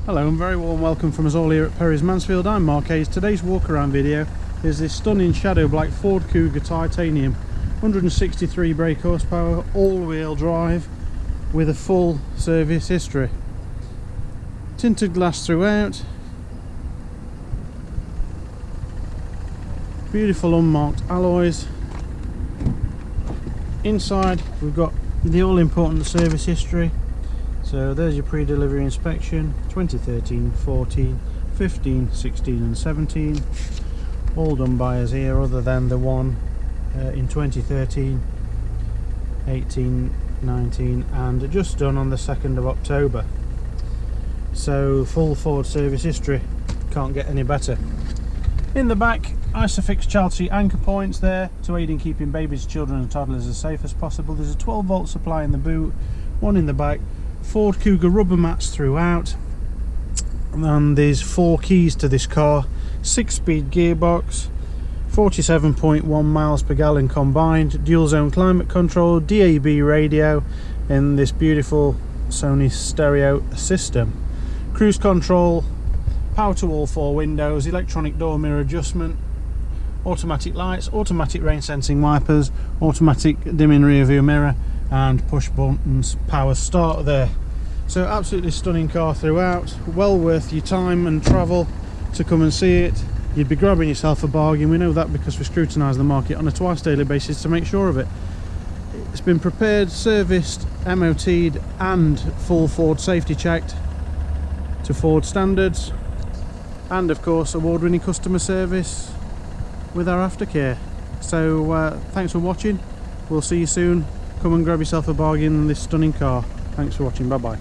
Hello and very warm welcome from us all here at Perrys Mansfield. I'm Mark Hayes. Today's walk around video is this stunning shadow black Ford Cougar titanium, 163 brake horsepower, all-wheel drive with a full service history. Tinted glass throughout, beautiful unmarked alloys. Inside we've got the all-important service history. So there's your pre-delivery inspection, 2013, 14, 15, 16 and 17. All done by us here, other than the one in 2013, 18, 19 and just done on the 2nd of October. So full Ford service history, can't get any better. In the back, Isofix child seat anchor points there to aid in keeping babies, children and toddlers as safe as possible. There's a 12 volt supply in the boot, one in the back. Ford Cougar rubber mats throughout, and there's 4 keys to this car, 6-speed gearbox, 47.1 miles per gallon combined, dual zone climate control, DAB radio, and this beautiful Sony stereo system. Cruise control, power to all 4 windows, electronic door mirror adjustment, automatic lights, automatic rain sensing wipers, automatic dimming rear view mirror, and push buttons power start there. So absolutely stunning car throughout, well worth your time and travel to come and see it. You'd be grabbing yourself a bargain. We know that because we scrutinise the market on a twice daily basis to make sure of it. It's been prepared, serviced, MOT'd and full Ford safety checked to Ford standards, and of course award-winning customer service with our aftercare. So thanks for watching, we'll see you soon. Come and grab yourself a bargain on this stunning car. Thanks for watching, bye bye.